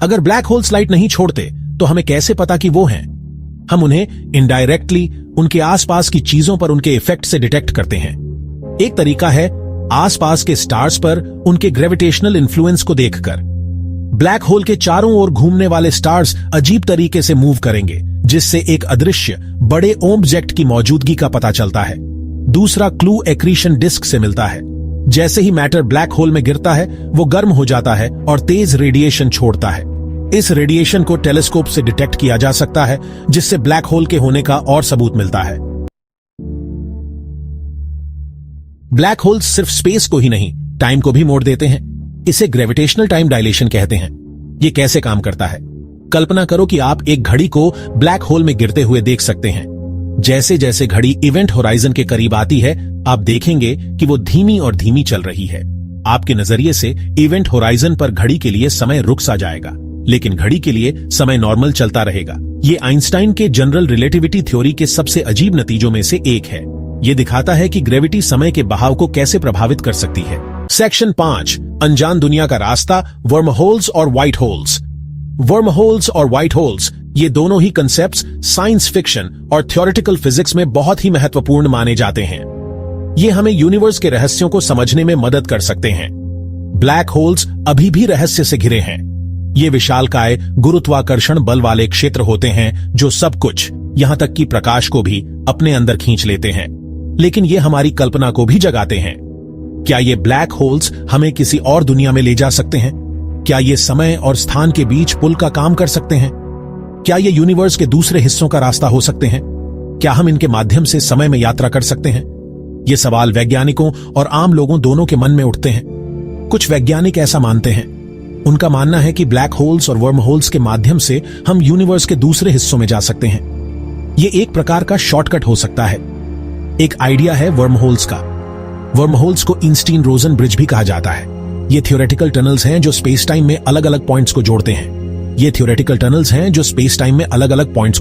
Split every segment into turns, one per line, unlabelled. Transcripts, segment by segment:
अगर black holes light नहीं छोड़ते तो हमें कैसे पता कि वो हैं? हम उन्हें इनडायरेक्टली उनके आसपास की चीजों पर उनके इफेक्ट से डिटेक्ट करते हैं। एक तरीका है आसपास के स्टार्स पर उनके ग्रेविटेशनल इन्फ्लुएंस को देखकर। ब्लैक होल के चारों ओर घूमने वाले स्टार्स अजीब तरीके से मूव करेंगे, जिससे एक अदृश्य बड़े ऑब्जेक्ट की मौजूदगी का पता चलता है। दूसरा क्लू एक्रीशन डिस्क से मिलता है। जैसे ही मैटर ब्लैक होल में गिरता है, वो गर्म हो जाता है और तेज रेडिएशन छोड़ता है। इस रेडिएशन को टेलीस्कोप से डिटेक्ट किया जा सकता है, जिससे ब्लैक होल के होने का और सबूत मिलता है। ब्लैक होल्स सिर्फ स्पेस को ही नहीं, टाइम को भी मोड़ देते हैं। इसे ग्रेविटेशनल टाइम डायलेशन कहते हैं। ये कैसे काम करता है? कल्पना करो कि आप एक घड़ी को ब्लैक होल में गिरते हुए देख सकते हैं। जैसे जैसे घड़ी इवेंट होराइजन के करीब आती है, आप देखेंगे कि वो धीमी और धीमी चल रही है। आपके नजरिए से इवेंट होराइजन पर घड़ी के लिए समय रुक सा जाएगा, लेकिन घड़ी के लिए समय नॉर्मल चलता रहेगा। ये आइंस्टाइन के जनरल रिलेटिविटी थ्योरी के सबसे अजीब नतीजों में से एक है। ये दिखाता है कि ग्रेविटी समय के बहाव को कैसे प्रभावित कर सकती है। सेक्शन 5, अनजान दुनिया का रास्ता, वर्महोल्स और व्हाइट होल्स। वर्महोल्स और व्हाइट होल्स, ये दोनों ही कंसेप्ट्स साइंस फिक्शन और थ्योरेटिकल फिजिक्स में बहुत ही महत्वपूर्ण माने जाते हैं। ये हमें यूनिवर्स के रहस्यों को समझने में मदद कर सकते हैं। ब्लैक होल्स अभी भी रहस्य से घिरे हैं। ये विशालकाय गुरुत्वाकर्षण बल वाले क्षेत्र होते हैं जो सब कुछ, यहां तक कि प्रकाश को भी अपने अंदर खींच लेते हैं। लेकिन ये हमारी कल्पना को भी जगाते हैं। क्या ये ब्लैक होल्स हमें किसी और दुनिया में ले जा सकते हैं? क्या ये समय और स्थान के बीच पुल का काम कर सकते हैं? क्या ये यूनिवर्स के दूसरे हिस्सों का रास्ता हो सकते हैं? क्या हम इनके माध्यम से समय में यात्रा कर सकते हैं? ये सवाल वैज्ञानिकों और आम लोगों दोनों के मन में उठते हैं। कुछ वैज्ञानिक ऐसा मानते हैं। उनका मानना है कि ब्लैक होल्स और वर्म होल्स के माध्यम से हम यूनिवर्स के दूसरे हिस्सों में जा सकते हैं। ये एक प्रकार का शॉर्टकट हो सकता है। एक आइडिया है वर्म होल्स का। वर्म होल्स को आइंस्टीन रोजन ब्रिज भी कहा जाता है। ये थ्योरेटिकल टनल्स हैं जो स्पेस टाइम में अलग अलग पॉइंट्स को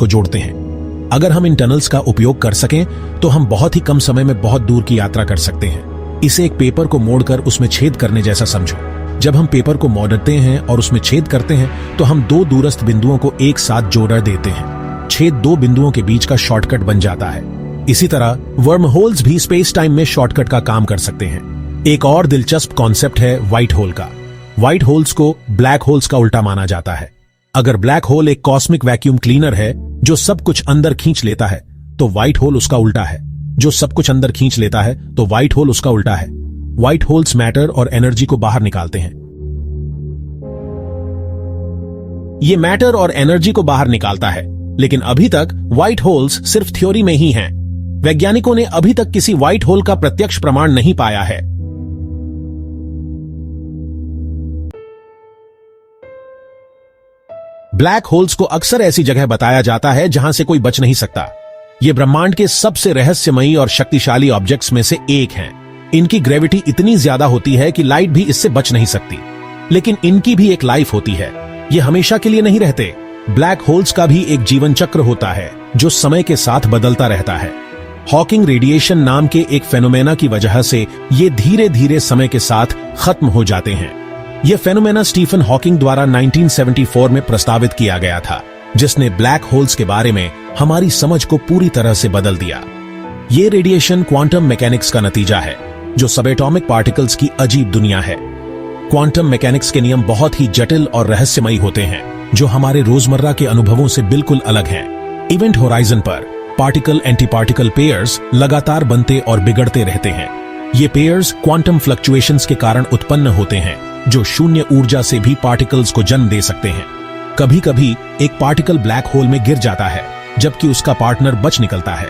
जोड़ते हैं। अगर हम इन टनल्स का उपयोग कर सकें तो हम बहुत ही कम समय में बहुत दूर की यात्रा कर सकते हैं। इसे एक पेपर को मोड़कर उसमें छेद करने जैसा समझो। जब हम पेपर को मोड़ते हैं और उसमें छेद करते हैं तो हम दो दूरस्थ बिंदुओं को एक साथ जोड़ देते हैं। छेद दो बिंदुओं के बीच का शॉर्टकट बन जाता है। इसी तरह वर्म होल्स भी स्पेस टाइम में शॉर्टकट का काम कर सकते हैं। एक और दिलचस्प कॉन्सेप्ट है व्हाइट होल का। व्हाइट होल्स को ब्लैक होल्स का उल्टा माना जाता है। अगर ब्लैक होल एक कॉस्मिक वैक्यूम क्लीनर है जो सब कुछ अंदर खींच लेता है, तो व्हाइट होल उसका उल्टा है। जो सब कुछ अंदर खींच लेता है तो व्हाइट होल उसका उल्टा है। व्हाइट होल्स मैटर और एनर्जी को बाहर निकालते हैं। ये मैटर और एनर्जी को बाहर निकालता है, लेकिन अभी तक व्हाइट होल्स सिर्फ थ्योरी में ही हैं। वैज्ञानिकों ने अभी तक किसी व्हाइट होल का प्रत्यक्ष प्रमाण नहीं पाया है। ब्लैक होल्स को अक्सर ऐसी जगह बताया जाता है जहां से कोई बच नहीं सकता। ये ब्रह्मांड के सबसे रहस्यमयी और शक्तिशाली ऑब्जेक्ट्स में से एक हैं। इनकी ग्रेविटी इतनी ज्यादा होती है कि लाइट भी इससे बच नहीं सकती। लेकिन इनकी भी एक लाइफ होती है। ये हमेशा के लिए नहीं रहते। ब्लैक होल्स का भी एक जीवन चक्र होता है जो समय के साथ बदलता रहता है। हॉकिंग रेडिएशन नाम के एक फेनोमेना की वजह से ये धीरे धीरे समय के साथ खत्म हो जाते हैं। यह फेनोमेना स्टीफन हॉकिंग द्वारा 1974 में प्रस्तावित किया गया था, जिसने ब्लैक होल्स के बारे में हमारी समझ को पूरी तरह से बदल दिया। ये रेडिएशन क्वांटम मैकेनिक्स का नतीजा है, जो सबएटॉमिक पार्टिकल्स की अजीब दुनिया है। क्वांटम मैकेनिक्स के नियम बहुत ही जटिल और रहस्यमयी होते हैं, जो हमारे रोजमर्रा के अनुभवों से बिल्कुल अलग हैं। इवेंट होराइजन पर पार्टिकल एंटी पार्टिकल पेयर्स लगातार बनते और बिगड़ते रहते हैं। ये पेयर्स क्वांटम फ्लक्चुएशंस के कारण उत्पन्न होते हैं, जो शून्य ऊर्जा से भी पार्टिकल्स को जन्म दे सकते हैं। कभी कभी एक पार्टिकल ब्लैक होल में गिर जाता है, जबकि उसका पार्टनर बच निकलता है।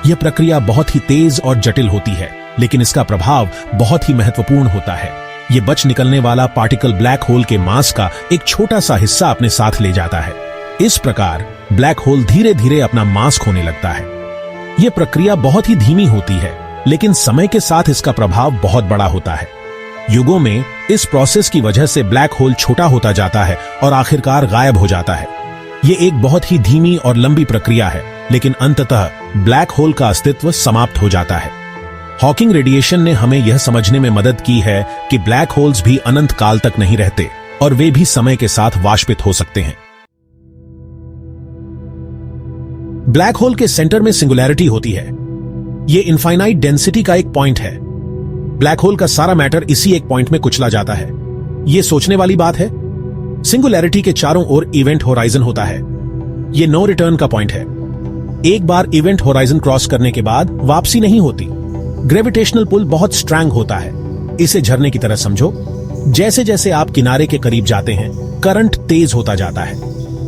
यह प्रक्रिया बहुत ही तेज और जटिल होती है, लेकिन इसका प्रभाव बहुत ही महत्वपूर्ण होता है। यह बच निकलने वाला पार्टिकल ब्लैक होल के मास का एक छोटा सा हिस्सा अपने साथ ले जाता है। इस प्रकार ब्लैक होल धीरे धीरे अपना मास खोने लगता है। यह प्रक्रिया बहुत ही धीमी होती है, लेकिन समय के साथ इसका प्रभाव बहुत बड़ा होता है। युगों में इस प्रोसेस की वजह से ब्लैक होल छोटा होता जाता है और आखिरकार गायब हो जाता है। यह एक बहुत ही धीमी और लंबी प्रक्रिया है, लेकिन अंततः ब्लैक होल का अस्तित्व समाप्त हो जाता है। हॉकिंग रेडिएशन ने हमें यह समझने में मदद की है कि ब्लैक होल्स भी अनंत काल तक नहीं रहते। और वे भी समय के साथ वाष्पित हो सकते हैं। ब्लैक होल के सेंटर में सिंगुलैरिटी होती है। यह इनफाइनाइट डेंसिटी का एक पॉइंट है। ब्लैक होल का सारा मैटर इसी एक पॉइंट में कुचला जाता है। यह सोचने वाली बात है। सिंगुलैरिटी के चारों ओर इवेंट होराइजन होता है। यह नो रिटर्न का पॉइंट है। एक बार इवेंट होराइजन क्रॉस करने के बाद वापसी नहीं होती। ग्रेविटेशनल पुल बहुत स्ट्रांग होता है। इसे झरने की तरह समझो। जैसे जैसे आप किनारे के करीब जाते हैं, करंट तेज होता जाता है।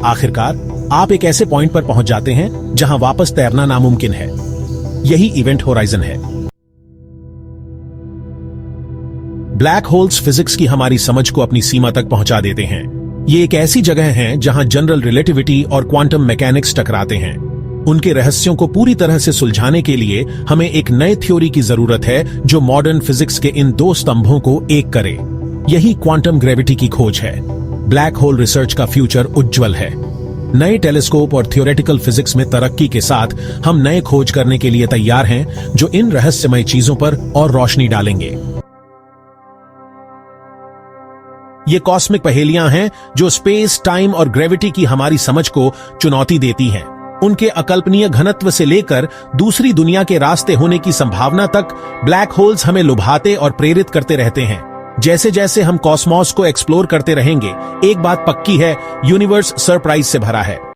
आखिरकार आप एक ऐसे पॉइंट पर पहुंच जाते हैं जहां वापस तैरना नामुमकिन है। यही इवेंट होराइजन है। ब्लैक होल्स फिजिक्स की हमारी समझ को अपनी सीमा तक पहुंचा देते हैं। ये एक ऐसी जगह है जहां जनरल रिलेटिविटी और क्वांटम मैकेनिक्स टकराते हैं। उनके रहस्यों को पूरी तरह से सुलझाने के लिए हमें एक नए थ्योरी की जरूरत है जो मॉडर्न फिजिक्स के इन दो स्तंभों को एक करे। यही क्वांटम ग्रेविटी की खोज है। ब्लैक होल रिसर्च का फ्यूचर उज्जवल है। नए टेलीस्कोप और थ्योरेटिकल फिजिक्स में तरक्की के साथ हम नए खोज करने के लिए तैयार हैं जो इन रहस्यमय चीजों पर और रोशनी डालेंगे। ये कॉस्मिक पहेलियां हैं जो स्पेस, टाइम और ग्रेविटी की हमारी समझ को चुनौती देती हैं। उनके अकल्पनीय घनत्व से लेकर दूसरी दुनिया के रास्ते होने की संभावना तक ब्लैक होल्स हमें लुभाते और प्रेरित करते रहते हैं। जैसे जैसे हम कॉस्मोस को एक्सप्लोर करते रहेंगे, एक बात पक्की है, यूनिवर्स सरप्राइज से भरा है।